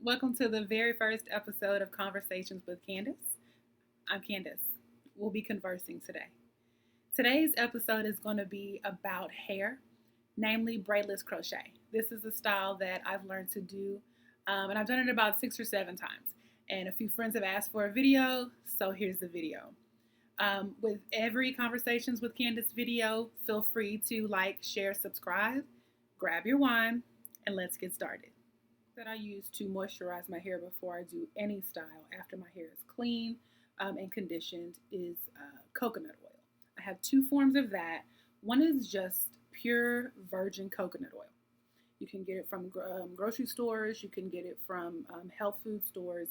Welcome to the very first episode of Conversations with Candace. I'm Candace. We'll be conversing today. Today's episode is going to be about hair, namely braidless crochet. This is a style that I've learned to do, and I've done it about 6 or 7 times. And a few friends have asked for a video, so here's the video. With every Conversations with Candace video, feel free to like, share, subscribe, grab your wine, and let's get started. That I use to moisturize my hair before I do any style after my hair is clean and conditioned is coconut oil. I have two forms of that. One is just pure virgin coconut oil. You can get it from grocery stores. You can get it from health food stores.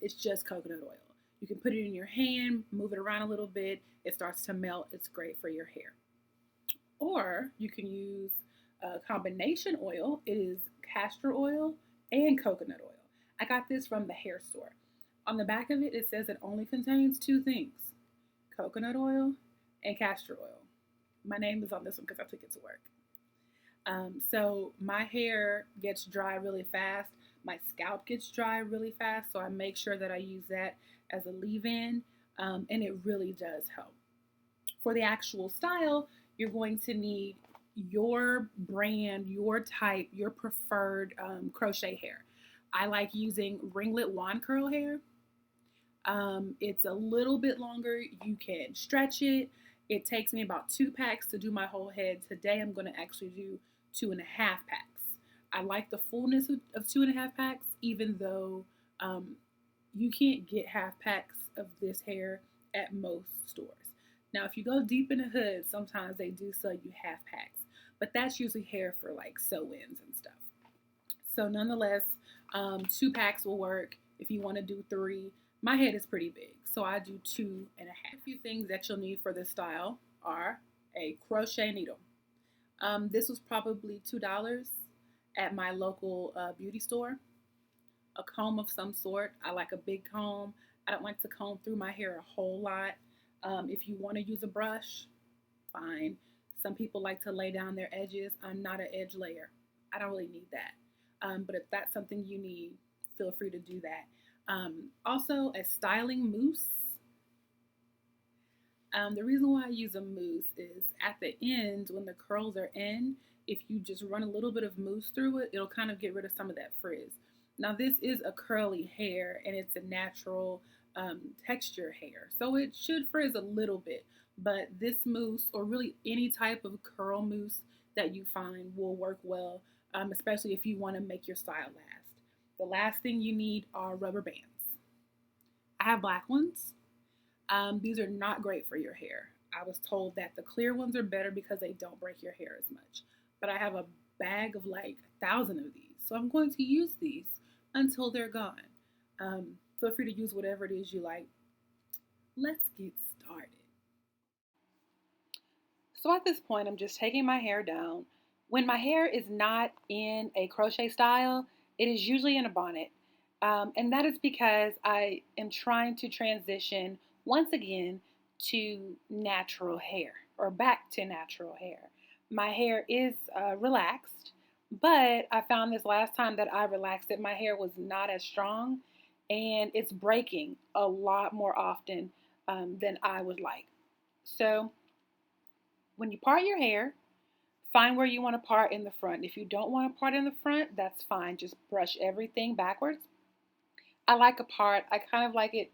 It's just coconut oil. You can put it in your hand, move it around a little bit. It starts to melt. It's great for your hair. Or you can use a combination oil. It is castor oil and coconut oil. I got this from the hair store. On the back of it, it says it only contains two things: coconut oil and castor oil. My name is on this one because I took it to work. So my hair gets dry really fast. My scalp gets dry really fast. So I make sure that I use that as a leave-in, and it really does help. For the actual style, you're going to need your brand, your type, your preferred crochet hair. I like using ringlet wand curl hair. It's a little bit longer. You can stretch it. It takes me about 2 packs to do my whole head. Today I'm going to actually do 2.5 packs. I like the fullness of 2.5 packs, even though you can't get half packs of this hair at most stores. Now, if you go deep in the hood, sometimes they do sell you half packs, but that's usually hair for like sew-ins and stuff. So nonetheless, 2 packs will work if you want to do 3. My head is pretty big, so I do 2.5. A few things that you'll need for this style are a crochet needle. This was probably $2 at my local beauty store. A comb of some sort. I like a big comb. I don't like to comb through my hair a whole lot. If you want to use a brush, fine. Some people like to lay down their edges. I'm not an edge layer. I don't really need that. But if that's something you need, feel free to do that. Also, a styling mousse. The reason why I use a mousse is at the end, when the curls are in, if you just run a little bit of mousse through it, it'll kind of get rid of some of that frizz. Now, this is a curly hair, and it's a natural texture hair, so it should frizz a little bit. But this mousse, or really any type of curl mousse that you find, will work well, especially if you want to make your style last. The last thing you need are rubber bands. I have black ones. These are not great for your hair. I was told that the clear ones are better because they don't break your hair as much. But I have a bag of like 1,000 of these, so I'm going to use these until they're gone. Feel free to use whatever it is you like. Let's get started. So at this point, I'm just taking my hair down. When my hair is not in a crochet style, it is usually in a bonnet. And that is because I am trying to transition once again to natural hair, or back to natural hair. My hair is relaxed, but I found this last time that I relaxed it, my hair was not as strong, and it's breaking a lot more often than I would like. So when you part your hair, find where you want to part in the front. If you don't want to part in the front, that's fine. Just brush everything backwards. I like a part. I kind of like it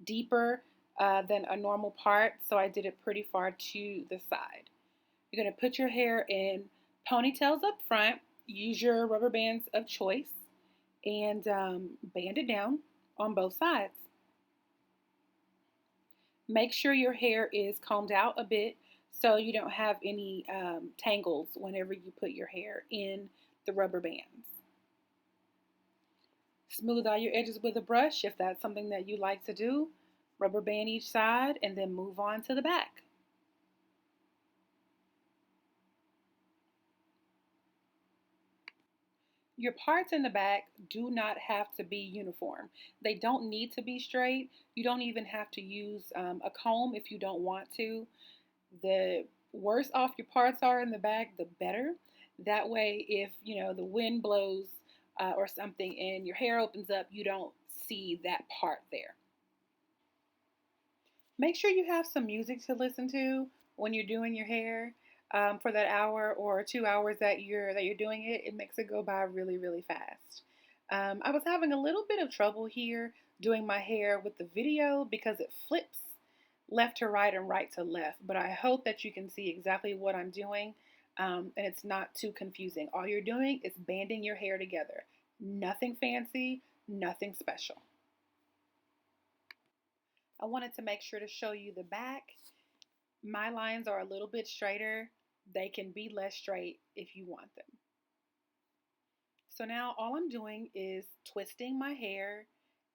deeper than a normal part, so I did it pretty far to the side. You're going to put your hair in ponytails up front. Use your rubber bands of choice and band it down on both sides. Make sure your hair is combed out a bit so you don't have any tangles whenever you put your hair in the rubber bands. Smooth out your edges with a brush if that's something that you like to do. Rubber band each side and then move on to the back. Your parts in the back do not have to be uniform. They don't need to be straight. You don't even have to use a comb if you don't want to. The worse off your parts are in the back, the better. That way, if the wind blows or something and your hair opens up, you don't see that part there. Make sure you have some music to listen to when you're doing your hair for that hour or 2 hours that you're doing it. It makes it go by really, really fast. I was having a little bit of trouble here doing my hair with the video because it flips left to right and right to left. But I hope that you can see exactly what I'm doing and it's not too confusing. All you're doing is banding your hair together. Nothing fancy, nothing special. I wanted to make sure to show you the back. My lines are a little bit straighter. They can be less straight if you want them. So now all I'm doing is twisting my hair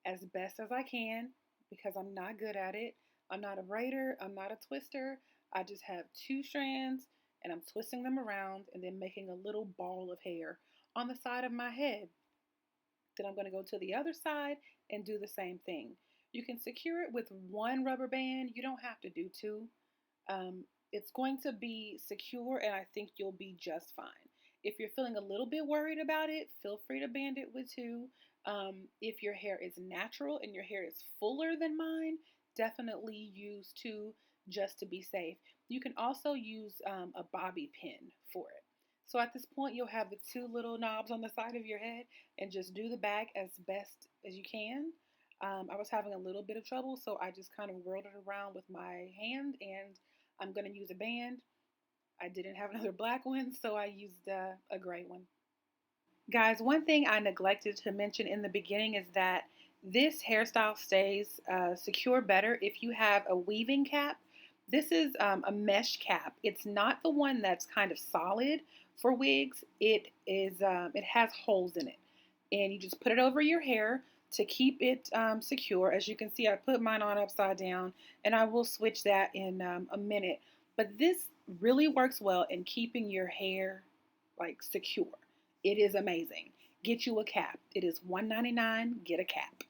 as best as I can because I'm not good at it. I'm not a braider, I'm not a twister. I just have two strands and I'm twisting them around and then making a little ball of hair on the side of my head. Then I'm going to go to the other side and do the same thing. You can secure it with one rubber band. You don't have to do two. It's going to be secure and I think you'll be just fine. If you're feeling a little bit worried about it, feel free to band it with two. If your hair is natural and your hair is fuller than mine, definitely use two just to be safe. You can also use a bobby pin for it. So at this point, you'll have the two little knobs on the side of your head and just do the back as best as you can. I was having a little bit of trouble, so I just kind of whirled it around with my hand and I'm going to use a band. I didn't have another black one, so I used a gray one. Guys, one thing I neglected to mention in the beginning is that this hairstyle stays secure better if you have a weaving cap. This is a mesh cap. It's not the one that's kind of solid for wigs. It has holes in it, and you just put it over your hair to keep it secure. As you can see, I put mine on upside down, and I will switch that in a minute. But this really works well in keeping your hair like secure. It is amazing. Get you a cap. It is $1.99. Get a cap.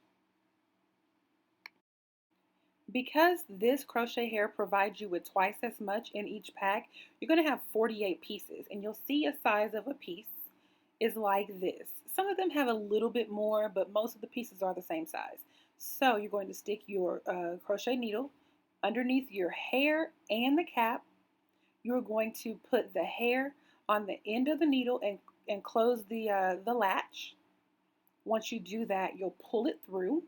Because this crochet hair provides you with twice as much in each pack, you're going to have 48 pieces, and you'll see a size of a piece is like this. Some of them have a little bit more, but most of the pieces are the same size. So you're going to stick your crochet needle underneath your hair and the cap. You're going to put the hair on the end of the needle and close the latch. Once you do that, you'll pull it through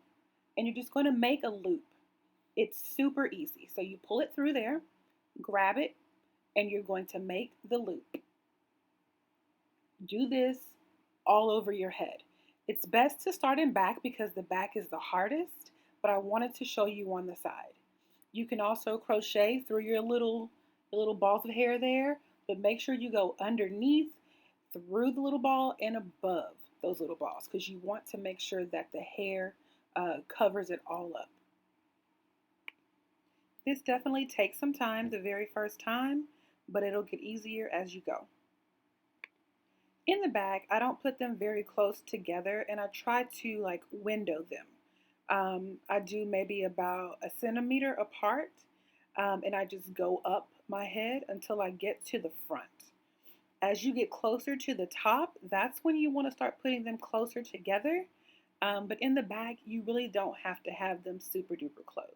and you're just going to make a loop. It's super easy. So you pull it through there, grab it, and you're going to make the loop. Do this all over your head. It's best to start in back because the back is the hardest, but I wanted to show you on the side. You can also crochet through your little balls of hair there, but make sure you go underneath, through the little ball, and above those little balls because you want to make sure that the hair covers it all up. This definitely takes some time the very first time, but it'll get easier as you go. In the back, I don't put them very close together and I try to like window them. I do maybe about a centimeter apart and I just go up my head until I get to the front. As you get closer to the top, that's when you want to start putting them closer together. But in the back, you really don't have to have them super duper close.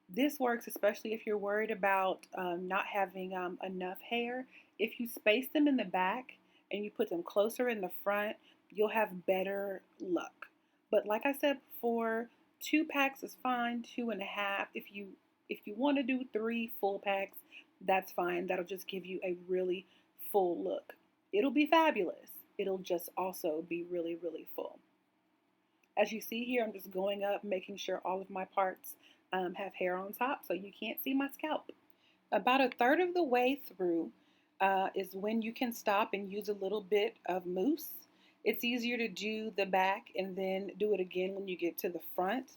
This works especially if you're worried about not having enough hair. If you space them in the back and you put them closer in the front, you'll have better luck. But like I said before, 2 packs is fine, 2.5. If you want to do 3 full packs, that's fine. That'll just give you a really full look. It'll be fabulous. It'll just also be really, really full. As you see here, I'm just going up, making sure all of my parts have hair on top so you can't see my scalp. About a third of the way through is when you can stop and use a little bit of mousse. It's easier to do the back and then do it again when you get to the front.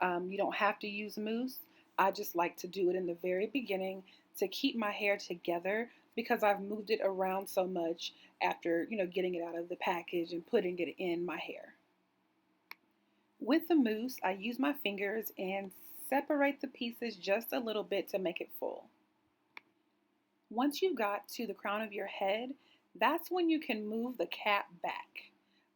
You don't have to use mousse. I just like to do it in the very beginning to keep my hair together because I've moved it around so much after, getting it out of the package and putting it in my hair. With the mousse, I use my fingers and separate the pieces just a little bit to make it full. Once you've got to the crown of your head, that's when you can move the cap back.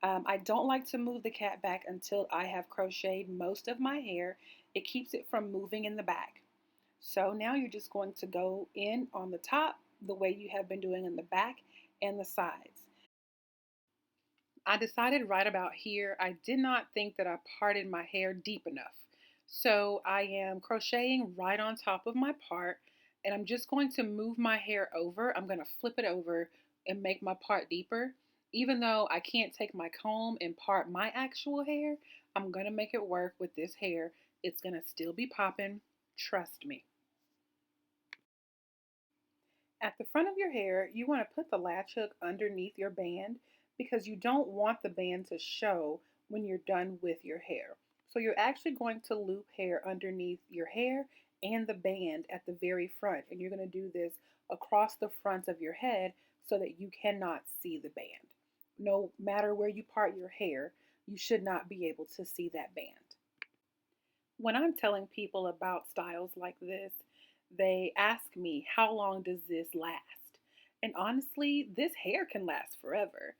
I don't like to move the cat back until I have crocheted most of my hair. It keeps it from moving in the back. So now you're just going to go in on the top the way you have been doing in the back and the sides. I decided right about here, I did not think that I parted my hair deep enough. So I am crocheting right on top of my part, and I'm just going to move my hair over. I'm going to flip it over and make my part deeper. Even though I can't take my comb and part my actual hair, I'm going to make it work with this hair. It's going to still be popping. Trust me. At the front of your hair, you want to put the latch hook underneath your band because you don't want the band to show when you're done with your hair. So you're actually going to loop hair underneath your hair and the band at the very front. And you're going to do this across the front of your head so that you cannot see the band. No matter where you part your hair, you should not be able to see that band. When I'm telling people about styles like this, they ask me, how long does this last? And honestly, this hair can last forever.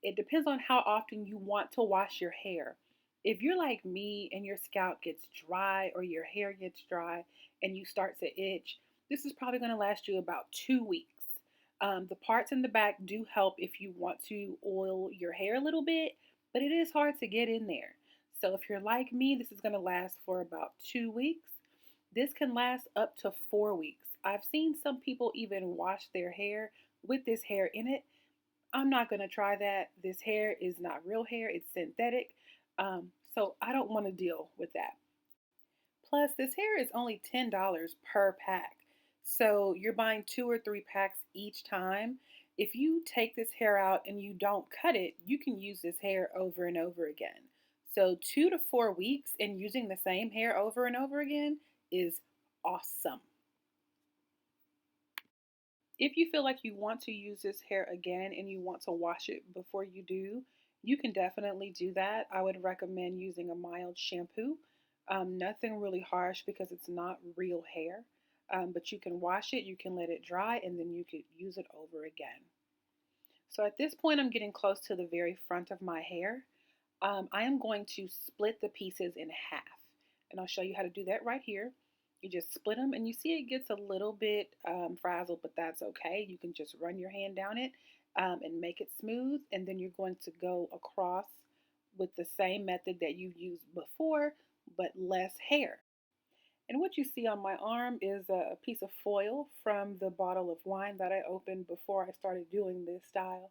It depends on how often you want to wash your hair. If you're like me and your scalp gets dry or your hair gets dry and you start to itch, this is probably going to last you about 2 weeks. The parts in the back do help if you want to oil your hair a little bit, but it is hard to get in there. So if you're like me, this is going to last for about 2 weeks. This can last up to 4 weeks. I've seen some people even wash their hair with this hair in it. I'm not going to try that. This hair is not real hair, it's synthetic. So I don't want to deal with that. Plus, this hair is only $10 per pack. So you're buying 2 or 3 packs each time. If you take this hair out and you don't cut it, you can use this hair over and over again. So 2 to 4 weeks and using the same hair over and over again is awesome. If you feel like you want to use this hair again and you want to wash it before you do, you can definitely do that. I would recommend using a mild shampoo. Nothing really harsh because it's not real hair. But you can wash it, you can let it dry, and then you could use it over again. So at this point, I'm getting close to the very front of my hair. I am going to split the pieces in half. And I'll show you how to do that right here. You just split them and you see it gets a little bit frazzled, but that's okay. You can just run your hand down it and make it smooth. And then you're going to go across with the same method that you used before, but less hair. And what you see on my arm is a piece of foil from the bottle of wine that I opened before I started doing this style.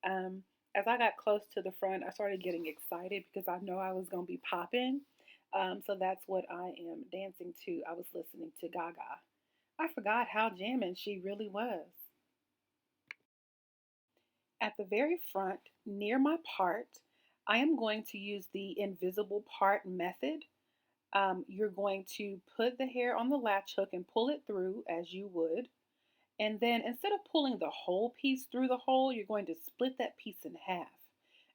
As I got close to the front, I started getting excited because I know I was going to be popping. So that's what I am dancing to. I was listening to Gaga. I forgot how jamming she really was. At the very front, near my part, I am going to use the invisible part method. You're going to put the hair on the latch hook and pull it through as you would. And then instead of pulling the whole piece through the hole, you're going to split that piece in half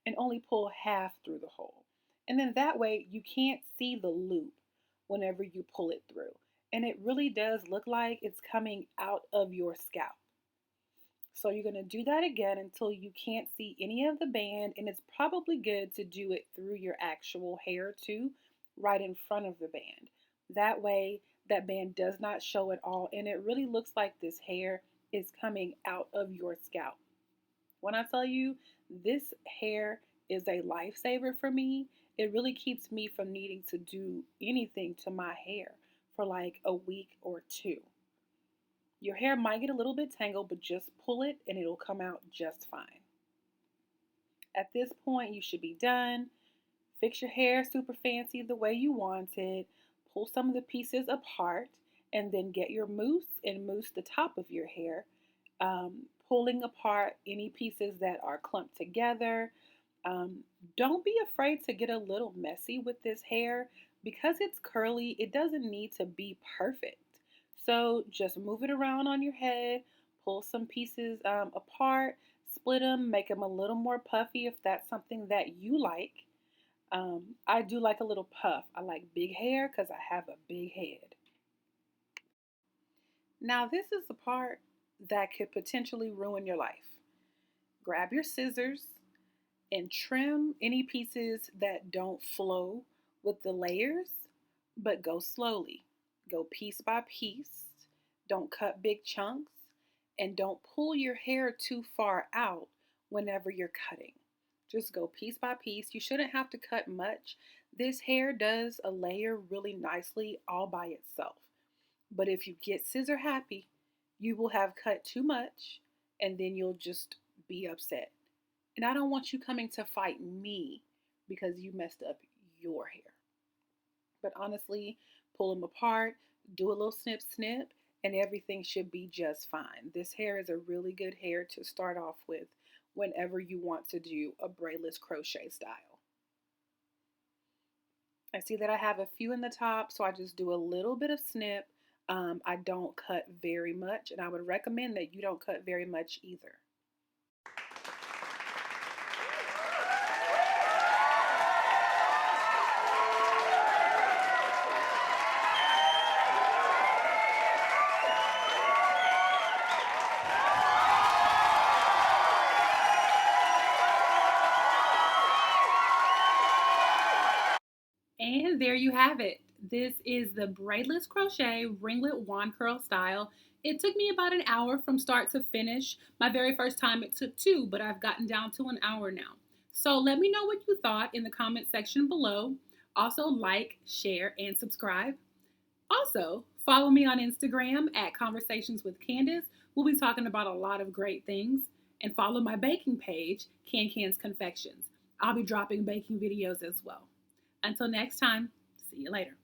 and only pull half through the hole. And then that way you can't see the loop whenever you pull it through. And it really does look like it's coming out of your scalp. So you're going to do that again until you can't see any of the band, and it's probably good to do it through your actual hair too, right in front of the band. That way that band does not show at all, and it really looks like this hair is coming out of your scalp. When I tell you this hair is a lifesaver for me, it really keeps me from needing to do anything to my hair for like a week or two. Your hair might get a little bit tangled, but just pull it and it'll come out just fine. At this point, you should be done. Fix your hair super fancy the way you want it. Pull some of the pieces apart and then get your mousse and mousse the top of your hair, pulling apart any pieces that are clumped together. Don't be afraid to get a little messy with this hair. Because it's curly, it doesn't need to be perfect. So just move it around on your head, pull some pieces apart, split them, make them a little more puffy if that's something that you like. I do like a little puff. I like big hair because I have a big head. Now this is the part that could potentially ruin your life. Grab your scissors and trim any pieces that don't flow with the layers, but go slowly. Go piece by piece. Don't cut big chunks, and don't pull your hair too far out whenever you're cutting. Just go piece by piece. You shouldn't have to cut much. This hair does a layer really nicely all by itself. But if you get scissor happy, you will have cut too much and then you'll just be upset. And I don't want you coming to fight me because you messed up your hair. But honestly, pull them apart, do a little snip snip, and everything should be just fine. This hair is a really good hair to start off with whenever you want to do a braidless crochet style. I see that I have a few in the top, so I just do a little bit of snip. I don't cut very much, and I would recommend that you don't cut very much either. And there you have it. This is the Braidless Crochet Ringlet Wand Curl style. It took me about an hour from start to finish. My very first time it took 2, but I've gotten down to an hour now. So let me know what you thought in the comment section below. Also like, share, and subscribe. Also, follow me on Instagram at Conversations with Candace. We'll be talking about a lot of great things. And follow my baking page, Can's Confections. I'll be dropping baking videos as well. Until next time, see you later.